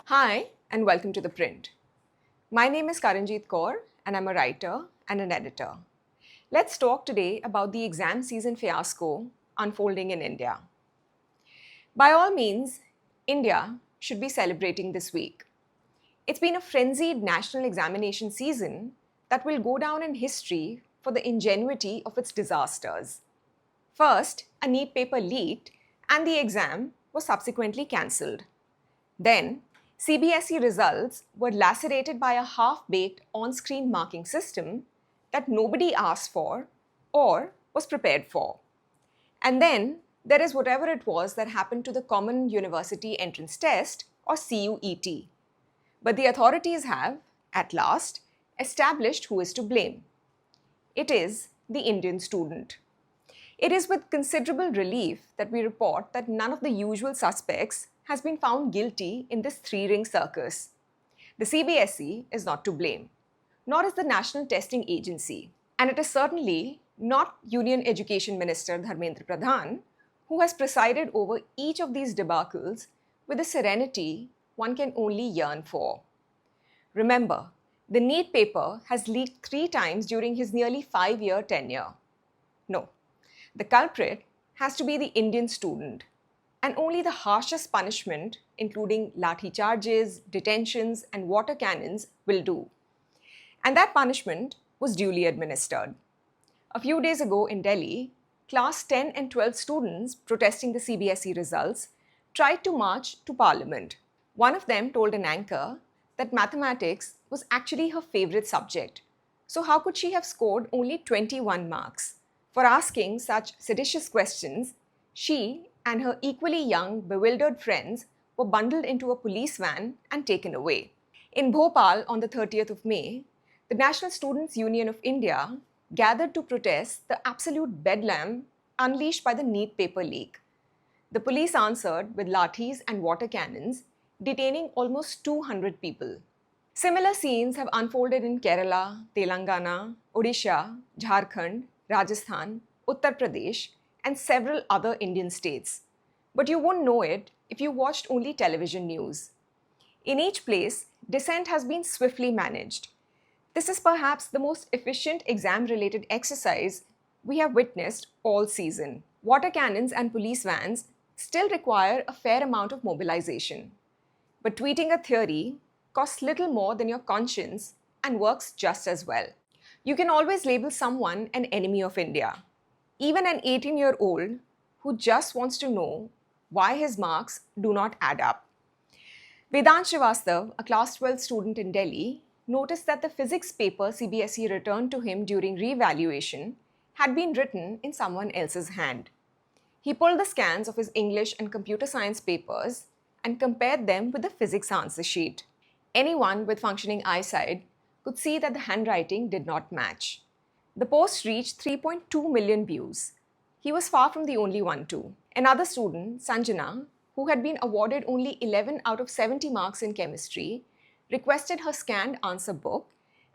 Hi, and welcome to The Print. My name is Karanjeet Kaur, and I'm a writer and an editor. Let's talk today about the exam season fiasco unfolding in India. By all means, India should be celebrating this week. It's been a frenzied national examination season that will go down in history for the ingenuity of its disasters. First, a NEET paper leaked, and the exam was subsequently cancelled. Then, CBSE results were lacerated by a half-baked on-screen marking system that nobody asked for or was prepared for. And then there is whatever it was that happened to the Common University Entrance Test, or CUET. But the authorities have, at last, established who is to blame. It is the Indian student. It is with considerable relief that we report that none of the usual suspects has been found guilty in this three-ring circus. The CBSE is not to blame, nor is the National Testing Agency, and it is certainly not Union Education Minister Dharmendra Pradhan, who has presided over each of these debacles with a serenity one can only yearn for. Remember, the NEET paper has leaked 3 times during his nearly 5-year tenure. No, the culprit has to be the Indian student, and only the harshest punishment, including lathi charges, detentions, and water cannons, will do. And that punishment was duly administered. A few days ago in Delhi, class 10 and 12 students protesting the CBSE results tried to march to Parliament. One of them told an anchor that mathematics was actually her favorite subject. So how could she have scored only 21 marks? For asking such seditious questions, she and her equally young, bewildered friends were bundled into a police van and taken away. In Bhopal on the 30th of May, the National Students' Union of India gathered to protest the absolute bedlam unleashed by the NEET paper leak. The police answered with lathis and water cannons, detaining almost 200 people. Similar scenes have unfolded in Kerala, Telangana, Odisha, Jharkhand, Rajasthan, Uttar Pradesh, and several other Indian states. But you won't know it if you watched only television news. In each place, dissent has been swiftly managed. This is perhaps the most efficient exam-related exercise we have witnessed all season. Water cannons and police vans still require a fair amount of mobilization. But tweeting a theory costs little more than your conscience and works just as well. You can always label someone an enemy of India. Even an 18-year-old who just wants to know why his marks do not add up. Vedant Srivastav, a class 12 student in Delhi, noticed that the physics paper CBSE returned to him during re-evaluation had been written in someone else's hand. He pulled the scans of his English and computer science papers and compared them with the physics answer sheet. Anyone with functioning eyesight could see that the handwriting did not match. The post reached 3.2 million views. He was far from the only one too. Another student, Sanjana, who had been awarded only 11 out of 70 marks in chemistry, requested her scanned answer book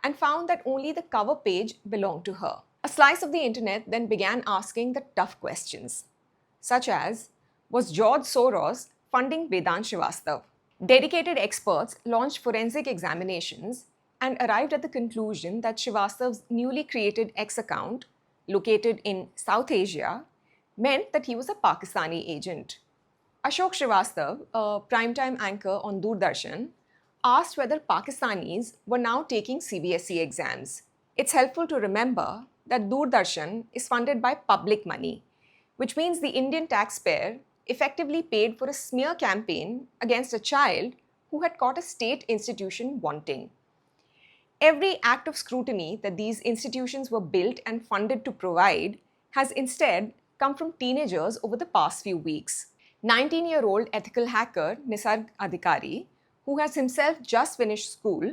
and found that only the cover page belonged to her. A slice of the internet then began asking the tough questions, such as, was George Soros funding Vedant Srivastav? Dedicated experts launched forensic examinations and arrived at the conclusion that Srivastav's newly created X account, located in South Asia, meant that he was a Pakistani agent. Ashok Srivastav, a primetime anchor on Doordarshan, asked whether Pakistanis were now taking CBSE exams. It's helpful to remember that Doordarshan is funded by public money, which means the Indian taxpayer effectively paid for a smear campaign against a child who had caught a state institution wanting. Every act of scrutiny that these institutions were built and funded to provide has instead come from teenagers over the past few weeks. 19-year-old ethical hacker Nisarg Adhikari, who has himself just finished school,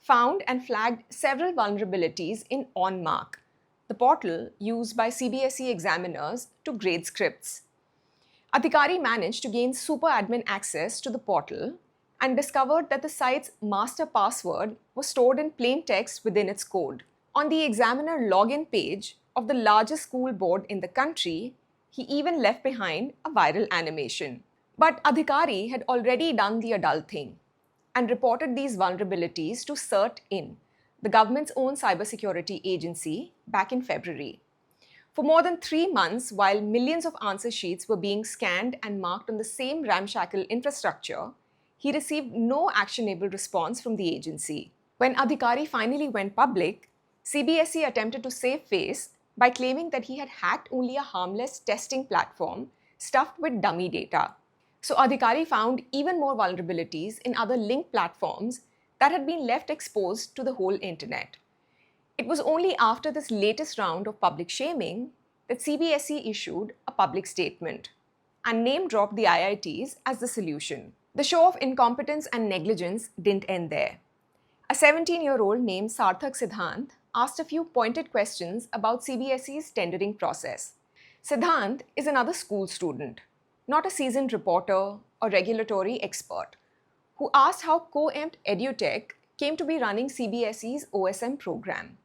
found and flagged several vulnerabilities in OnMark, the portal used by CBSE examiners to grade scripts. Adhikari managed to gain super admin access to the portal and discovered that the site's master password was stored in plain text within its code. On the examiner login page of the largest school board in the country, he even left behind a viral animation. But Adhikari had already done the adult thing. and reported these vulnerabilities to CERT-In, the government's own cybersecurity agency, back in February. For more than 3 months, while millions of answer sheets were being scanned and marked on the same ramshackle infrastructure, he received no actionable response from the agency. When Adhikari finally went public, CBSE attempted to save face by claiming that he had hacked only a harmless testing platform stuffed with dummy data. So Adhikari found even more vulnerabilities in other linked platforms that had been left exposed to the whole internet. It was only after this latest round of public shaming that CBSE issued a public statement and name-dropped the IITs as the solution. The show of incompetence and negligence didn't end there. A 17-year-old named Sarthak Siddhant asked a few pointed questions about CBSE's tendering process. Siddhant is another school student, not a seasoned reporter or regulatory expert, who asked how CoEMT EduTech came to be running CBSE's OSM program.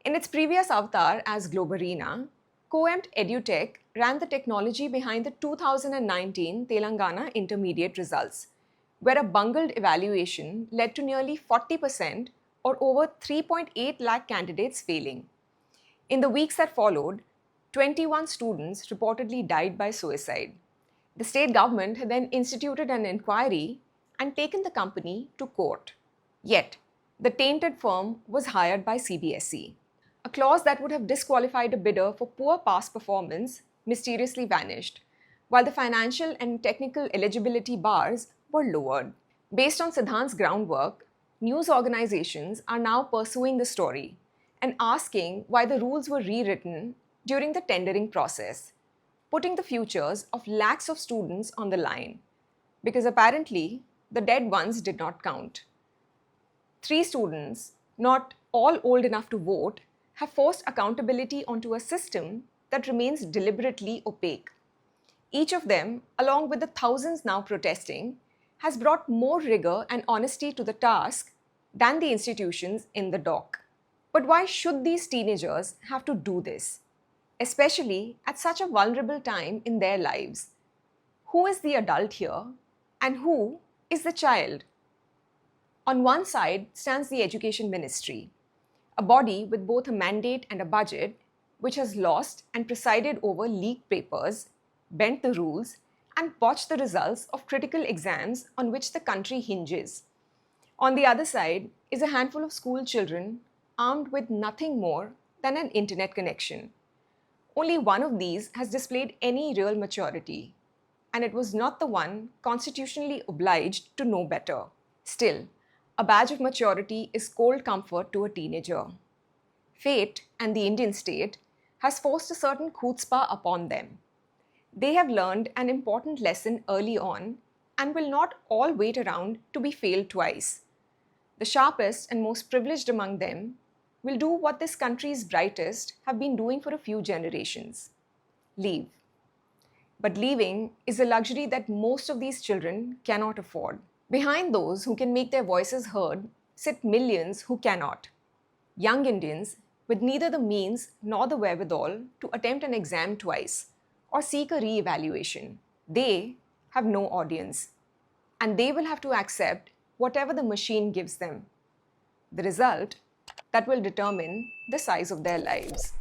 In its previous avatar as Globarina, CoEMT EduTech ran the technology behind the 2019 Telangana intermediate results, where a bungled evaluation led to nearly 40% or over 3.8 lakh candidates failing. In the weeks that followed, 21 students reportedly died by suicide. The state government had then instituted an inquiry and taken the company to court. Yet, the tainted firm was hired by CBSE. A clause that would have disqualified a bidder for poor past performance mysteriously vanished, while the financial and technical eligibility bars were lowered. Based on Siddhant's groundwork, news organizations are now pursuing the story and asking why the rules were rewritten during the tendering process, putting the futures of lakhs of students on the line, because apparently the dead ones did not count. 3 students, not all old enough to vote, have forced accountability onto a system that remains deliberately opaque. Each of them, along with the thousands now protesting, has brought more rigor and honesty to the task than the institutions in the dock. But why should these teenagers have to do this, especially at such a vulnerable time in their lives? Who is the adult here, and who is the child? On one side stands the Education Ministry, a body with both a mandate and a budget, which has lost and presided over leaked papers, bent the rules, and botched the results of critical exams on which the country hinges. On the other side is a handful of school children armed with nothing more than an internet connection. Only one of these has displayed any real maturity, and it was not the one constitutionally obliged to know better. Still, a badge of maturity is cold comfort to a teenager. Fate and the Indian state has forced a certain chutzpah upon them. They have learned an important lesson early on and will not all wait around to be failed twice. The sharpest and most privileged among them will do what this country's brightest have been doing for a few generations: leave. But leaving is a luxury that most of these children cannot afford. Behind those who can make their voices heard sit millions who cannot. Young Indians with neither the means nor the wherewithal to attempt an exam twice or seek a re-evaluation. They have no audience, and they will have to accept whatever the machine gives them. The result that will determine the size of their lives.